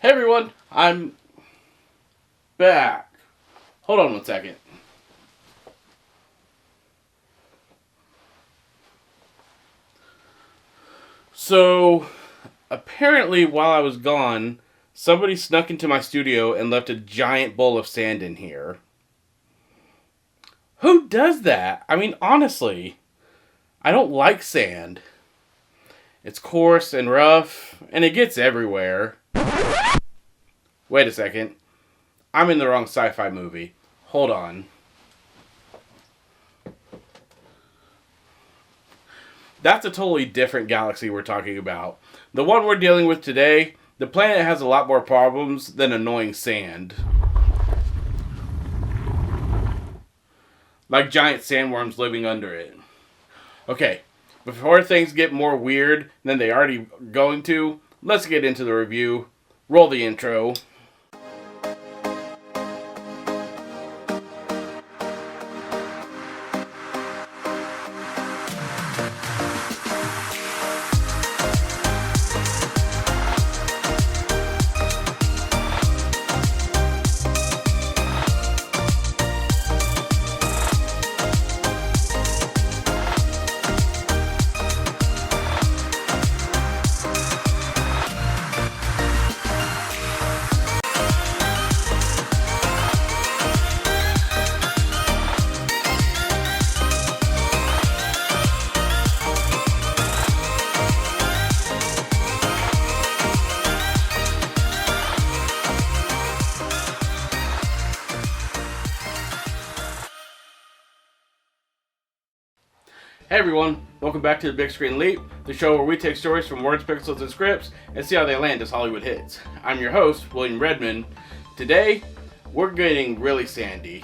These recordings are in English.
Hey everyone, I'm back. Hold on one second. So, apparently while I was gone, somebody snuck into my studio and left a giant bowl of sand in here. Who does that? I mean, honestly, I don't like sand. It's coarse and rough, and it gets everywhere. Wait a second. I'm in the wrong sci-fi movie. Hold on. That's a totally different galaxy we're talking about. The one we're dealing with today, the planet has a lot more problems than annoying sand. Like giant sandworms living under it. Okay, before things get more weird than they already going to, let's get into the review. Roll the intro. Hey everyone, welcome back to the Big Screen Leap, the show where we take stories from words, pixels, and scripts and see how they land as Hollywood hits. I'm your host, William Redmond. Today, we're getting really sandy.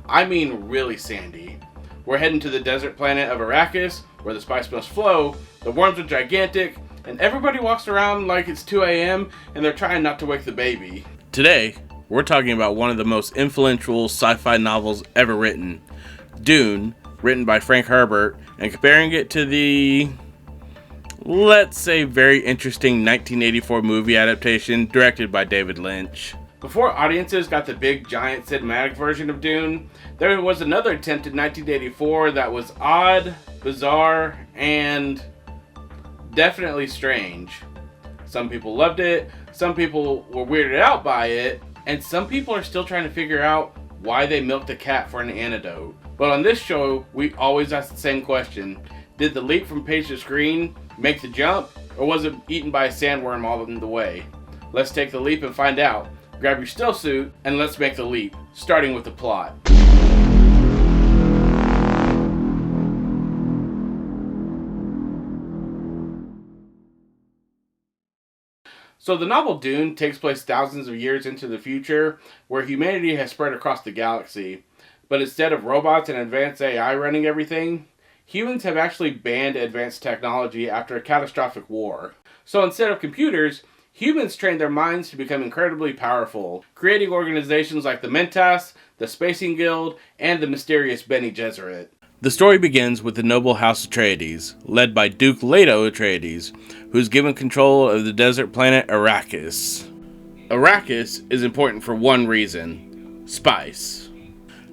I mean really sandy. We're heading to the desert planet of Arrakis, where the spice must flow, the worms are gigantic, and everybody walks around like it's 2 a.m. and they're trying not to wake the baby. Today, we're talking about one of the most influential sci-fi novels ever written, Dune, written by Frank Herbert, and comparing it to the, let's say, very interesting 1984 movie adaptation directed by David Lynch. Before audiences got the big giant cinematic version of Dune, there was another attempt in 1984 that was odd, bizarre, and definitely strange. Some people loved it, some people were weirded out by it, and some people are still trying to figure out why they milked a cat for an antidote. But on this show, we always ask the same question. Did the leap from page to screen make the jump, or was it eaten by a sandworm all in the way? Let's take the leap and find out. Grab your still suit, and let's make the leap, starting with the plot. So the novel Dune takes place thousands of years into the future, where humanity has spread across the galaxy. But instead of robots and advanced AI running everything, humans have actually banned advanced technology after a catastrophic war. So instead of computers, humans trained their minds to become incredibly powerful, creating organizations like the Mentas, the Spacing Guild, and the mysterious Bene Gesserit. The story begins with the noble House Atreides, led by Duke Leto Atreides, who's given control of the desert planet Arrakis. Arrakis is important for one reason: spice.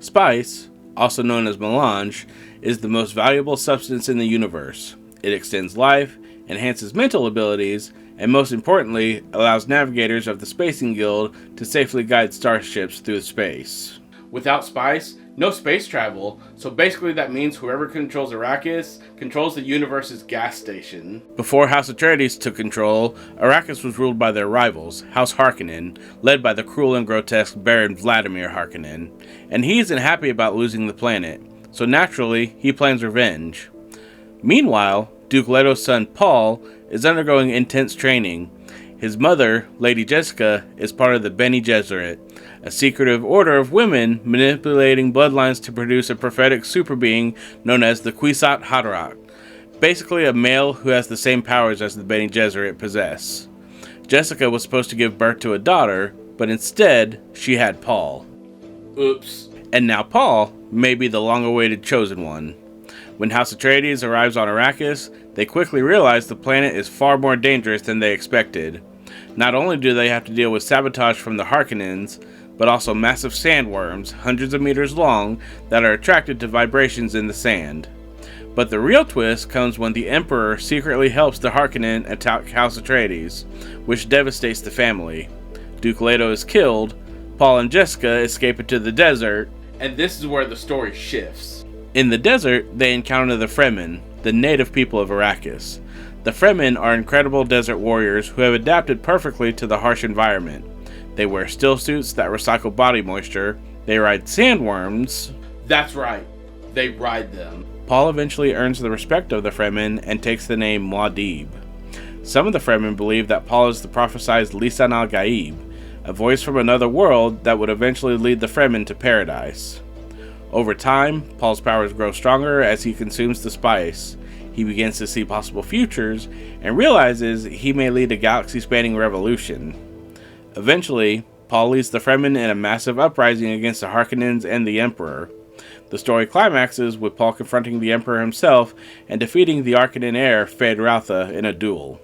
Spice, also known as melange, is the most valuable substance in the universe. It extends life, enhances mental abilities, and most importantly, allows navigators of the Spacing Guild to safely guide starships through space. Without spice, no space travel, so basically that means whoever controls Arrakis controls the universe's gas station. Before House Atreides took control, Arrakis was ruled by their rivals, House Harkonnen, led by the cruel and grotesque Baron Vladimir Harkonnen, and he isn't happy about losing the planet, so naturally, he plans revenge. Meanwhile, Duke Leto's son Paul is undergoing intense training. His mother, Lady Jessica, is part of the Bene Gesserit, a secretive order of women manipulating bloodlines to produce a prophetic superbeing known as the Kwisatz Haderach, basically a male who has the same powers as the Bene Gesserit possess. Jessica was supposed to give birth to a daughter, but instead, she had Paul. Oops. And now Paul may be the long-awaited chosen one. When House Atreides arrives on Arrakis, they quickly realize the planet is far more dangerous than they expected. Not only do they have to deal with sabotage from the Harkonnens, but also massive sandworms, hundreds of meters long, that are attracted to vibrations in the sand. But the real twist comes when the Emperor secretly helps the Harkonnen attack House Atreides, which devastates the family. Duke Leto is killed, Paul and Jessica escape into the desert, and this is where the story shifts. In the desert, they encounter the Fremen, the native people of Arrakis. The Fremen are incredible desert warriors who have adapted perfectly to the harsh environment. They wear still suits that recycle body moisture, they ride sandworms. That's right, they ride them. Paul eventually earns the respect of the Fremen and takes the name Muad'Dib. Some of the Fremen believe that Paul is the prophesied Lisan al-Gaib, a voice from another world that would eventually lead the Fremen to paradise. Over time, Paul's powers grow stronger as he consumes the spice. He begins to see possible futures and realizes he may lead a galaxy-spanning revolution. Eventually, Paul leads the Fremen in a massive uprising against the Harkonnens and the Emperor. The story climaxes with Paul confronting the Emperor himself and defeating the Harkonnen heir, Feyd-Rautha, in a duel.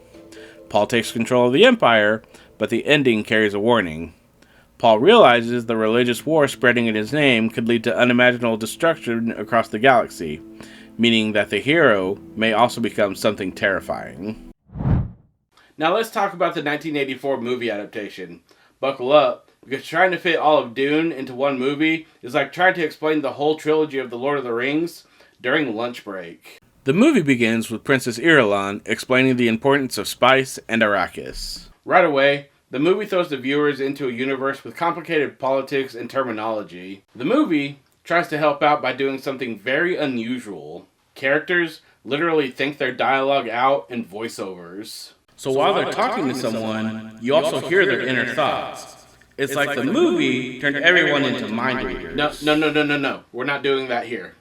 Paul takes control of the Empire, but the ending carries a warning. Paul realizes the religious war spreading in his name could lead to unimaginable destruction across the galaxy, meaning that the hero may also become something terrifying. Now let's talk about the 1984 movie adaptation. Buckle up, because trying to fit all of Dune into one movie is like trying to explain the whole trilogy of The Lord of the Rings during lunch break. The movie begins with Princess Irulan explaining the importance of spice and Arrakis. Right away, the movie throws the viewers into a universe with complicated politics and terminology. The movie tries to help out by doing something very unusual. Characters literally think their dialogue out in voiceovers. So while they're talking to someone, you also hear their inner thoughts. It's like the movie turned everyone into mind readers. No. We're not doing that here.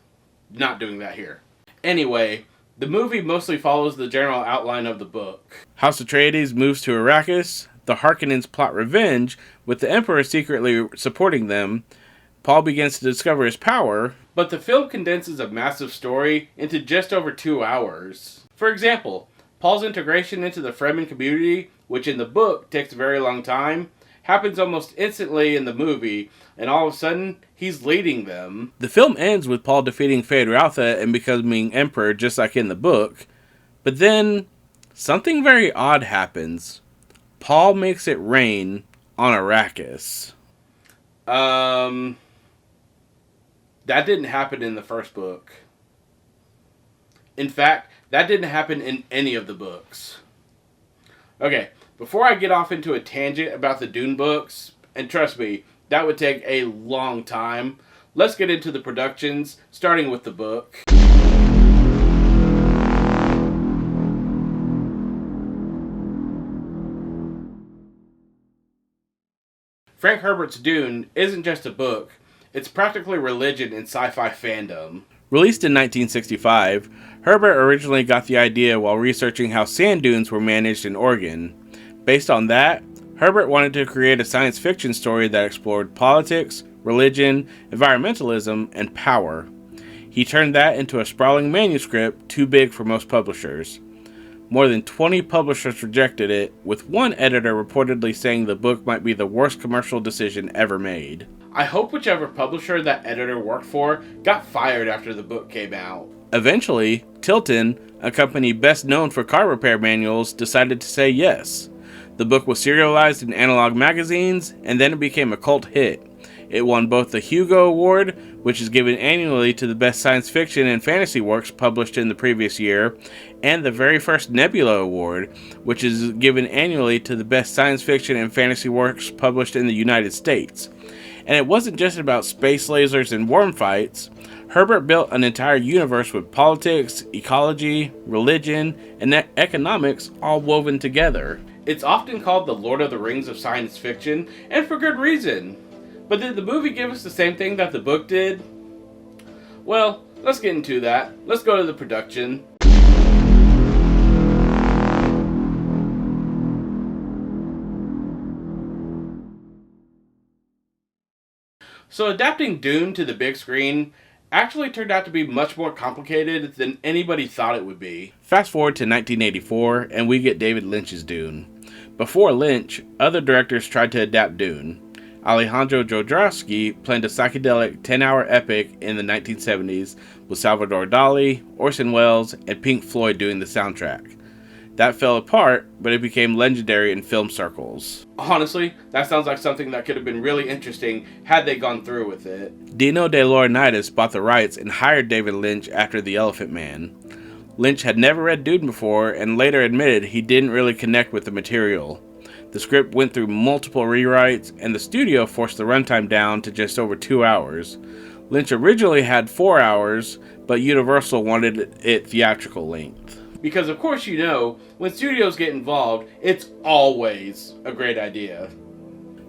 Anyway, the movie mostly follows the general outline of the book. House Atreides moves to Arrakis. The Harkonnens plot revenge, with the Emperor secretly supporting them. Paul begins to discover his power, but the film condenses a massive story into just over 2 hours. For example, Paul's integration into the Fremen community, which in the book takes a very long time, happens almost instantly in the movie, and all of a sudden, he's leading them. The film ends with Paul defeating Feyd-Rautha and becoming Emperor just like in the book, but then something very odd happens. Paul makes it rain on Arrakis. That didn't happen in the first book. In fact, that didn't happen in any of the books. Okay, before I get off into a tangent about the Dune books, and trust me, that would take a long time, let's get into the productions, starting with the book. Frank Herbert's Dune isn't just a book, it's practically religion in sci-fi fandom. Released in 1965, Herbert originally got the idea while researching how sand dunes were managed in Oregon. Based on that, Herbert wanted to create a science fiction story that explored politics, religion, environmentalism, and power. He turned that into a sprawling manuscript too big for most publishers. More than 20 publishers rejected it, with one editor reportedly saying the book might be the worst commercial decision ever made. I hope whichever publisher that editor worked for got fired after the book came out. Eventually, Tilton, a company best known for car repair manuals, decided to say yes. The book was serialized in analog magazines, and then it became a cult hit. It won both the Hugo Award, which is given annually to the best science fiction and fantasy works published in the previous year, and the very first Nebula Award, which is given annually to the best science fiction and fantasy works published in the United States. And it wasn't just about space lasers and worm fights. Herbert built an entire universe with politics, ecology, religion, and economics all woven together. It's often called the Lord of the Rings of science fiction, and for good reason. But did the movie give us the same thing that the book did? Well, let's get into that. Let's go to the production. So adapting Dune to the big screen actually turned out to be much more complicated than anybody thought it would be. Fast forward to 1984, and we get David Lynch's Dune. Before Lynch, other directors tried to adapt Dune. Alejandro Jodorowsky planned a psychedelic 10-hour epic in the 1970s with Salvador Dali, Orson Welles, and Pink Floyd doing the soundtrack. That fell apart, but it became legendary in film circles. Honestly, that sounds like something that could have been really interesting had they gone through with it. Dino De Laurentiis bought the rights and hired David Lynch after The Elephant Man. Lynch had never read Dune before and later admitted he didn't really connect with the material. The script went through multiple rewrites, and the studio forced the runtime down to just over 2 hours. Lynch originally had 4 hours, but Universal wanted it theatrical length. Because of course you know, when studios get involved, it's always a great idea.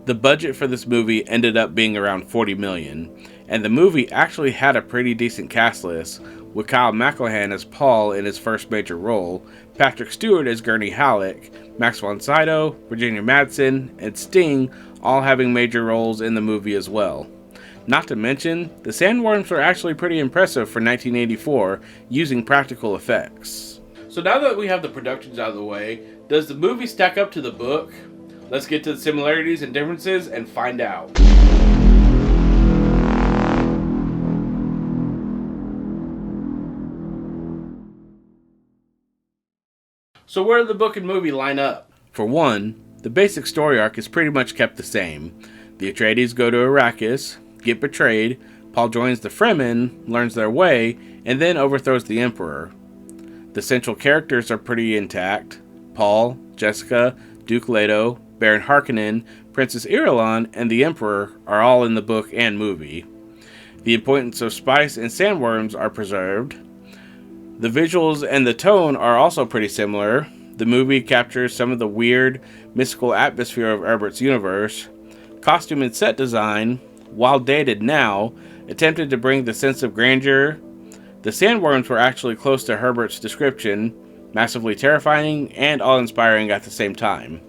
The budget for this movie ended up being around $40 million, and the movie actually had a pretty decent cast list, with Kyle MacLachlan as Paul in his first major role, Patrick Stewart as Gurney Halleck, Max von Sydow, Virginia Madsen, and Sting all having major roles in the movie as well. Not to mention, the Sandworms were actually pretty impressive for 1984, using practical effects. So now that we have the productions out of the way, does the movie stack up to the book? Let's get to the similarities and differences and find out. So where do the book and movie line up? For one, the basic story arc is pretty much kept the same. The Atreides go to Arrakis, get betrayed, Paul joins the Fremen, learns their way, and then overthrows the Emperor. The central characters are pretty intact. Paul, Jessica, Duke Leto, Baron Harkonnen, Princess Irulan, and the Emperor are all in the book and movie. The importance of spice and sandworms are preserved. The visuals and the tone are also pretty similar. The movie captures some of the weird, mystical atmosphere of Herbert's universe. Costume and set design, while dated now, attempted to bring the sense of grandeur. The sandworms were actually close to Herbert's description, massively terrifying and awe-inspiring at the same time.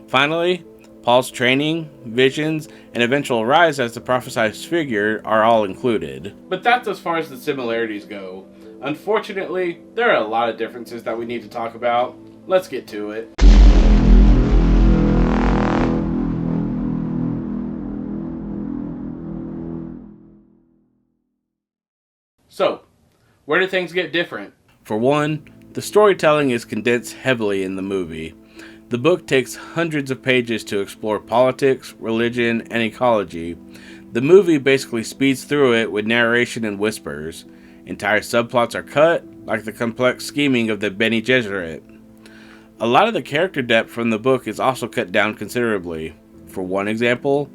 Finally, Paul's training, visions, and eventual rise as the prophesized figure are all included. But that's as far as the similarities go. Unfortunately, there are a lot of differences that we need to talk about. Let's get to it. So, where do things get different? For one, the storytelling is condensed heavily in the movie. The book takes hundreds of pages to explore politics, religion, and ecology. The movie basically speeds through it with narration and whispers. Entire subplots are cut, like the complex scheming of the Bene Gesserit. A lot of the character depth from the book is also cut down considerably. For one example,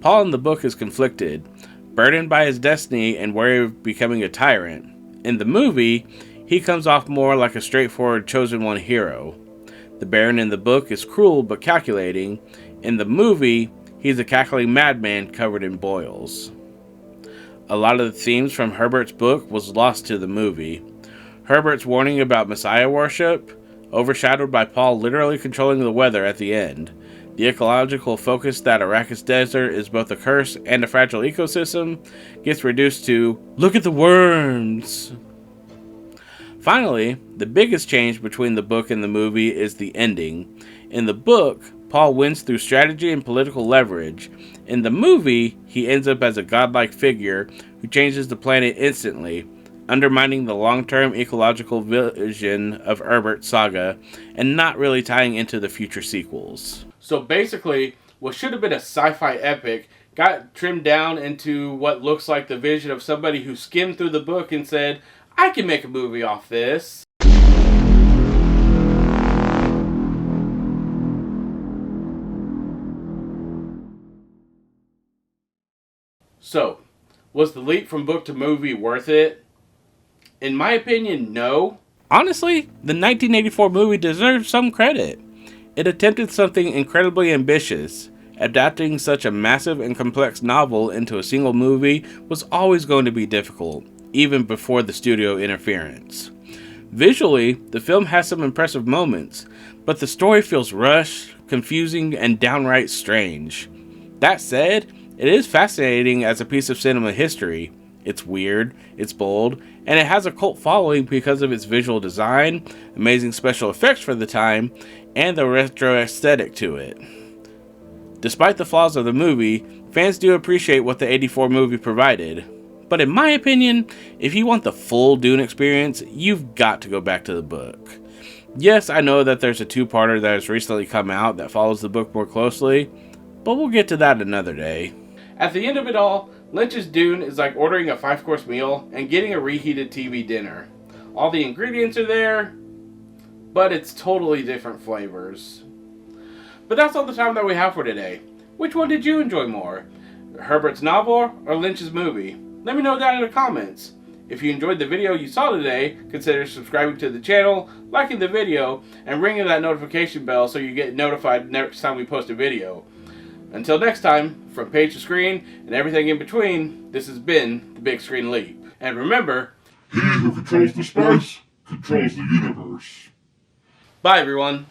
Paul in the book is conflicted, burdened by his destiny and wary of becoming a tyrant. In the movie, he comes off more like a straightforward chosen one hero. The Baron in the book is cruel but calculating. In the movie, he's a cackling madman covered in boils. A lot of the themes from Herbert's book was lost to the movie. Herbert's warning about Messiah worship, overshadowed by Paul literally controlling the weather at the end. The ecological focus that Arrakis Desert is both a curse and a fragile ecosystem gets reduced to, look at the worms! Finally, the biggest change between the book and the movie is the ending. In the book, Paul wins through strategy and political leverage. In the movie, he ends up as a godlike figure who changes the planet instantly, undermining the long-term ecological vision of Herbert's saga and not really tying into the future sequels. So basically, what should have been a sci-fi epic got trimmed down into what looks like the vision of somebody who skimmed through the book and said, I can make a movie off this. So, was the leap from book to movie worth it? In my opinion, no. Honestly, the 1984 movie deserves some credit. It attempted something incredibly ambitious. Adapting such a massive and complex novel into a single movie was always going to be difficult, even before the studio interference. Visually, the film has some impressive moments, but the story feels rushed, confusing, and downright strange. That said, it is fascinating as a piece of cinema history. It's weird, it's bold, and it has a cult following because of its visual design, amazing special effects for the time, and the retro aesthetic to it. Despite the flaws of the movie, fans do appreciate what the '84 movie provided. But in my opinion, if you want the full Dune experience, you've got to go back to the book. Yes, I know that there's a two-parter that has recently come out that follows the book more closely, but we'll get to that another day. At the end of it all, Lynch's Dune is like ordering a 5-course meal and getting a reheated TV dinner. All the ingredients are there, but it's totally different flavors. But that's all the time that we have for today. Which one did you enjoy more? Herbert's novel or Lynch's movie? Let me know down in the comments. If you enjoyed the video you saw today, consider subscribing to the channel, liking the video, and ringing that notification bell so you get notified next time we post a video. Until next time, from page to screen and everything in between, this has been The Big Screen Leap. And remember, he who controls the spice controls the universe. Bye everyone.